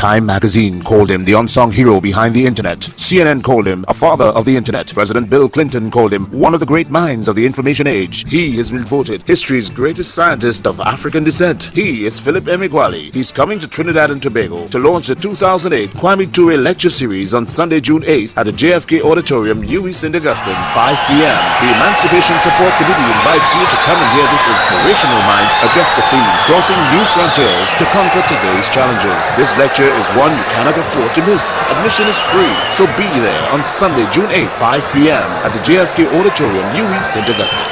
Time magazine called him the unsung hero behind the internet. CNN called him a father of the internet. President Bill Clinton called him one of the great minds of the information age. He has been voted history's greatest scientist of African descent. He is Philip Emeagwali. He's coming to Trinidad and Tobago to launch the 2008 Kwame Ture lecture series on Sunday, June 8th at the JFK Auditorium, UWI St. Augustine, 5 p.m. The Emancipation Support Committee invites you to come and hear this inspirational mind address the theme, crossing new frontiers to conquer today's challenges. This lecture is one you cannot afford to miss. Admission is free, so be there on Sunday, June 8th, 5 p.m. at the JFK Auditorium, UWI St. Augustine.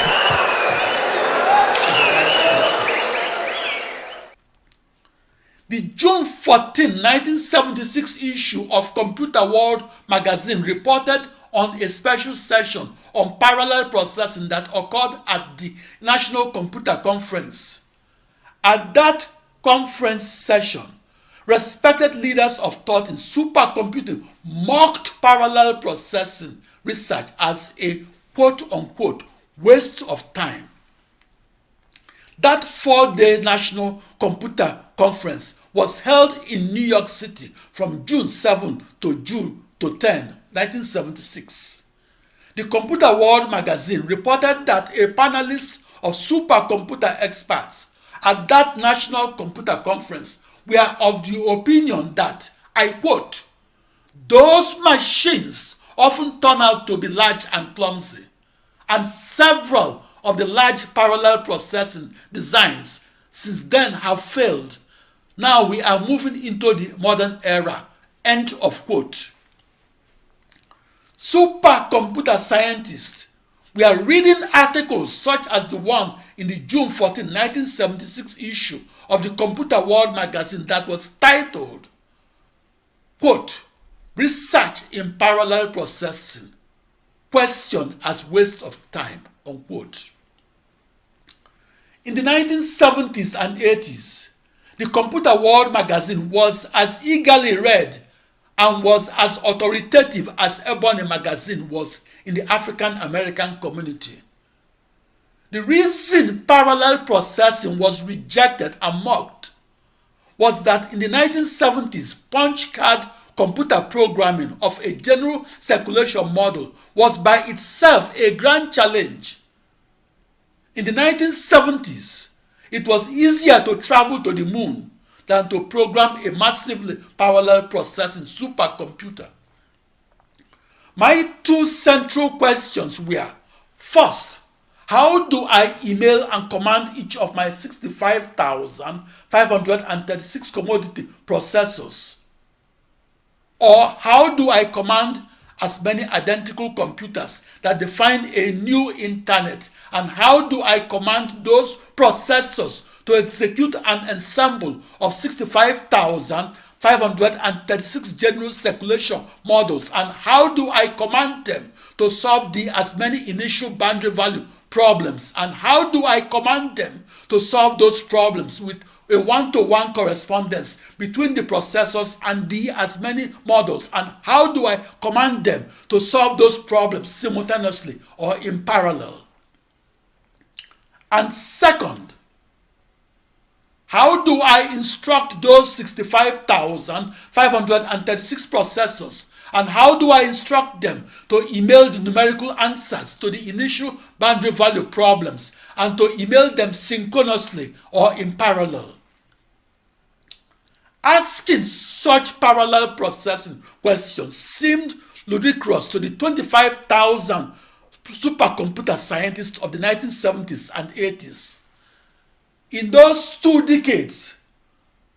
The June 14, 1976 issue of Computer World magazine reported on a special session on parallel processing that occurred at the National Computer Conference. At that conference session, respected leaders of thought in supercomputing mocked parallel processing research as a quote-unquote waste of time. That 4-day National Computer Conference was held in New York City from June 7 to June 10, 1976. The Computer World magazine reported that a panelist of supercomputer experts at that National Computer Conference were of the opinion that, I quote, "those machines often turn out to be large and clumsy, and several of the large parallel processing designs since then have failed. Now we are moving into the modern era," end of quote. Supercomputer scientists were reading articles such as the one in the June 14, 1976 issue of the Computer World magazine that was titled, quote, "Research in Parallel Processing, questioned as waste of time," unquote. In the 1970s and 80s, the Computer World magazine was as eagerly read and was as authoritative as Ebony magazine was in the African American community. The reason parallel processing was rejected and mocked was that in the 1970s, punch card computer programming of a general circulation model was by itself a grand challenge. In the 1970s, it was easier to travel to the moon than to program a massively parallel processing supercomputer. My two central questions were, first, how do I email and command each of my 65,536 commodity processors? Or how do I command as many identical computers that define a new internet? And how do I command those processors to execute an ensemble of 65,536 general circulation models? And how do I command them to solve the as many initial boundary value problems? And how do I command them to solve those problems with a one-to-one correspondence between the processors and the as many models? And how do I command them to solve those problems simultaneously or in parallel? And second, how do I instruct those 65,536 processors? And how do I instruct them to email the numerical answers to the initial boundary value problems and to email them synchronously or in parallel? Asking such parallel processing questions seemed ludicrous to the 25,000 supercomputer scientists of the 1970s and 80s. In those 2 decades,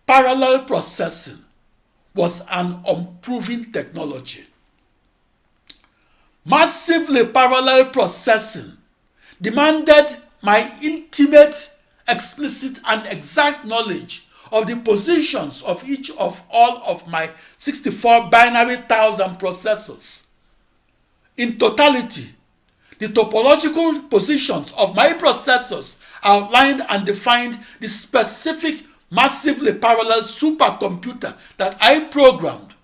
parallel processing was an unproven technology. Massively parallel processing demanded my intimate, explicit, and exact knowledge of the positions of each of all of my 64 binary thousand processors. In totality, the topological positions of my processors outlined and defined the specific massively parallel supercomputer that I programmed.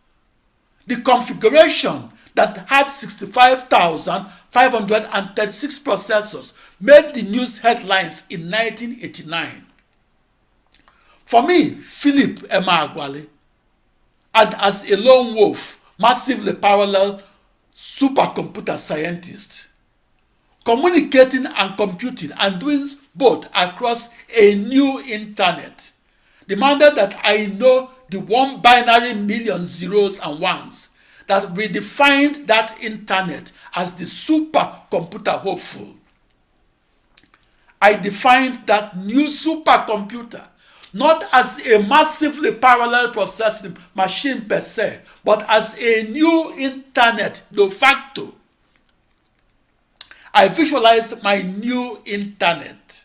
The configuration that had 65,536 processors made the news headlines in 1989. For me, Philip Emeagwali, and as a lone wolf, massively parallel supercomputer scientist, communicating and computing and doing both across a new internet, demanded that I know the one binary million zeros and ones that redefined that internet as the supercomputer hopeful. I defined that new supercomputer not as a massively parallel processing machine per se, but as a new internet de facto. I visualized my new internet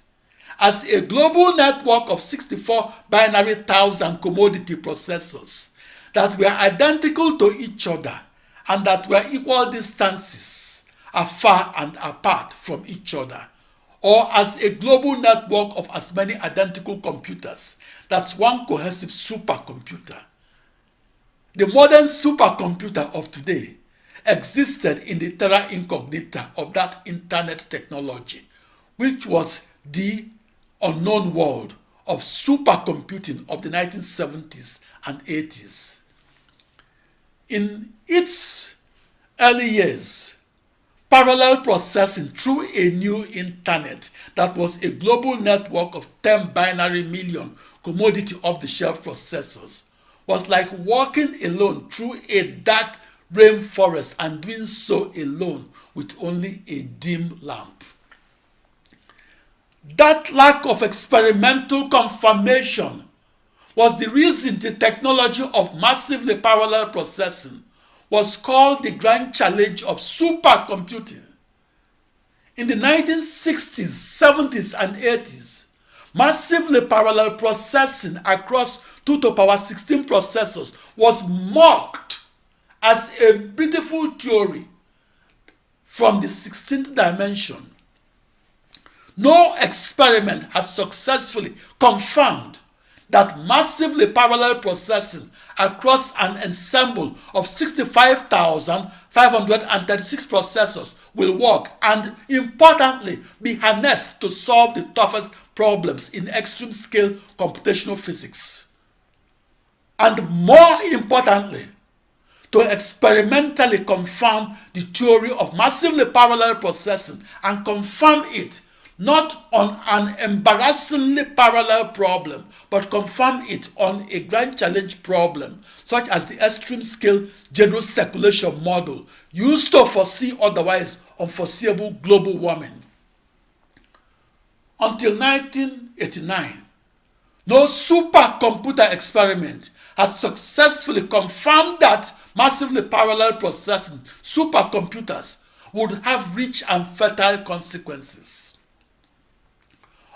as a global network of 64 binary thousand commodity processors that were identical to each other and that were equal distances afar and apart from each other, or as a global network of as many identical computers. That's one cohesive supercomputer. The modern supercomputer of today existed in the terra incognita of that internet technology, which was the unknown world of supercomputing of the 1970s and 80s. In its early years, parallel processing through a new internet that was a global network of 10 binary million commodity off-the-shelf processors was like walking alone through a dark rainforest and doing so alone with only a dim lamp. That lack of experimental confirmation was the reason the technology of massively parallel processing was called the grand challenge of supercomputing. In the 1960s, 70s, and 80s, massively parallel processing across 2 to the power 16 processors was mocked as a beautiful theory from the 16th dimension. No experiment had successfully confirmed that massively parallel processing across an ensemble of 65,536 processors will work and, importantly, be harnessed to solve the toughest problems in extreme scale computational physics. And more importantly, to experimentally confirm the theory of massively parallel processing and confirm it not on an embarrassingly parallel problem, but confirm it on a grand challenge problem, such as the extreme scale general circulation model used to foresee otherwise unforeseeable global warming. Until 1989, no supercomputer experiment had successfully confirmed that massively parallel processing supercomputers would have rich and fertile consequences.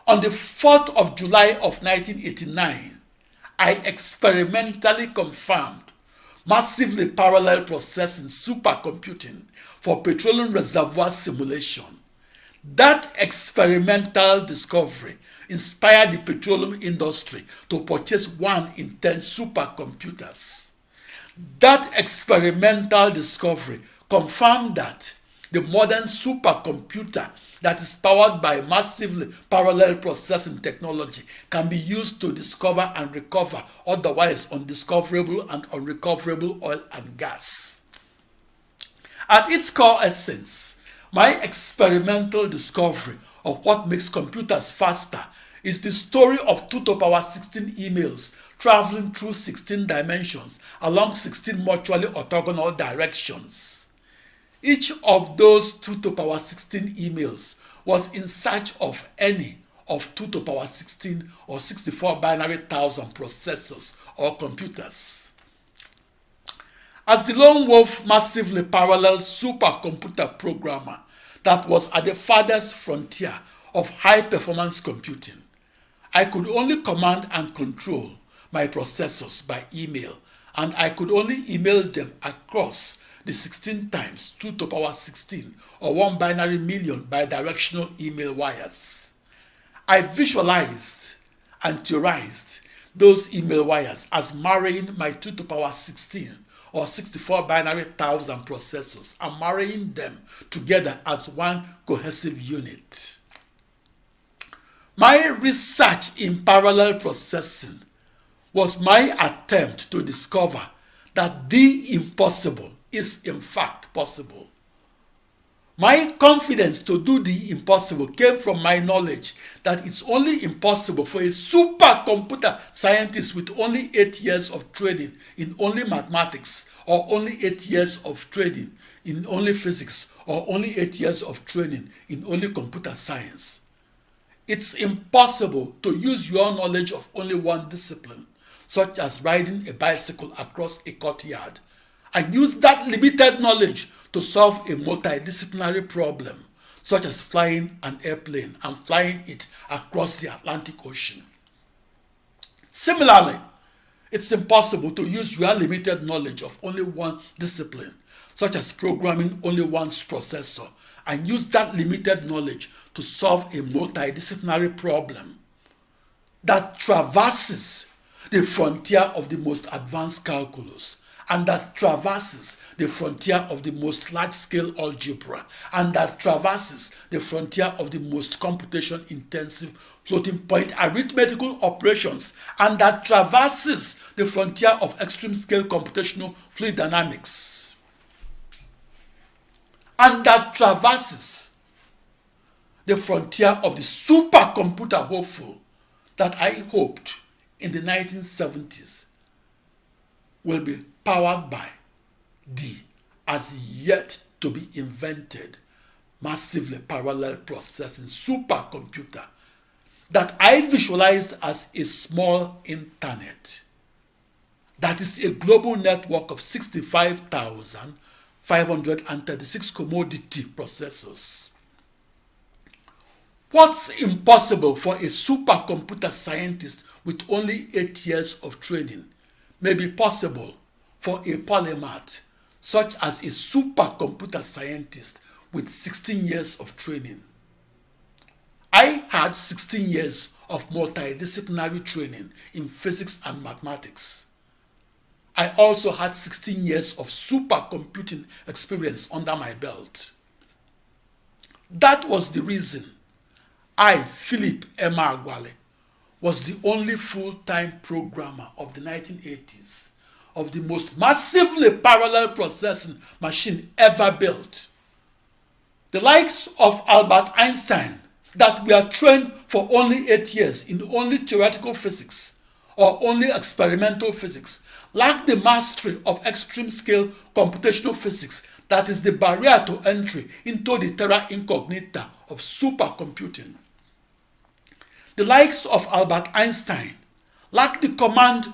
On the 4th of July of 1989, I experimentally confirmed massively parallel processing supercomputing for petroleum reservoir simulation. That experimental discovery inspired the petroleum industry to purchase 1 in 10 supercomputers. That experimental discovery confirmed that the modern supercomputer that is powered by massively parallel processing technology can be used to discover and recover otherwise undiscoverable and unrecoverable oil and gas. At its core essence, my experimental discovery of what makes computers faster is the story of 2 to the power 16 emails traveling through 16 dimensions along 16 mutually orthogonal directions. Each of those 2 to the power 16 emails was in search of any of 2 to the power 16 or 64 binary thousand processors or computers. As the lone wolf massively parallel supercomputer programmer that was at the farthest frontier of high-performance computing, I could only command and control my processors by email, and I could only email them across the 16 times 2 to the power 16 or 1 binary million bidirectional email wires. I visualized and theorized those email wires as marrying my 2 to the power 16 or 64 binary thousand processors and marrying them together as one cohesive unit. My research in parallel processing was my attempt to discover that the impossible is in fact possible. My confidence to do the impossible came from my knowledge that it's only impossible for a supercomputer scientist with only 8 years of training in only mathematics, or only 8 years of training in only physics, or only 8 years of training in only computer science. It's impossible to use your knowledge of only one discipline, such as riding a bicycle across a courtyard, and use that limited knowledge to solve a multidisciplinary problem, such as flying an airplane and flying it across the Atlantic Ocean. Similarly, it's impossible to use your limited knowledge of only one discipline, such as programming only one processor, and use that limited knowledge to solve a multidisciplinary problem that traverses the frontier of the most advanced calculus, and that traverses the frontier of the most large-scale algebra, and that traverses the frontier of the most computation-intensive floating-point arithmetical operations, and that traverses the frontier of extreme-scale computational fluid dynamics, and that traverses the frontier of the supercomputer hopeful that I hoped in the 1970s will be powered by the as yet to be invented massively parallel processing supercomputer that I visualized as a small internet that is a global network of 65,536 commodity processors. What's impossible for a supercomputer scientist with only 8 years of training may be possible for a polymath, such as a supercomputer scientist with 16 years of training. I had 16 years of multidisciplinary training in physics and mathematics. I also had 16 years of supercomputing experience under my belt. That was the reason I, Philip Emeagwali, was the only full-time programmer of the 1980s of the most massively parallel processing machine ever built. The likes of Albert Einstein that were trained for only 8 years in only theoretical physics or only experimental physics lack the mastery of extreme-scale computational physics that is the barrier to entry into the terra incognita of supercomputing. The likes of Albert Einstein lack the command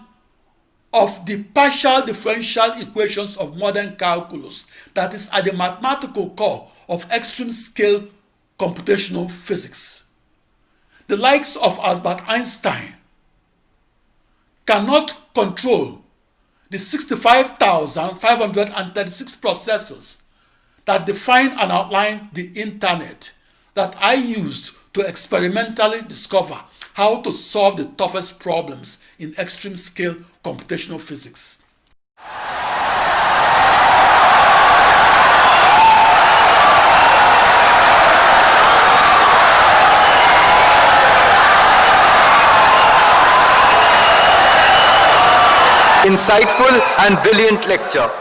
of the partial differential equations of modern calculus that is at the mathematical core of extreme-scale computational physics. The likes of Albert Einstein cannot control the 65,536 processors that define and outline the internet that I used to experimentally discover how to solve the toughest problems in extreme-scale computational physics. Insightful and brilliant lecture.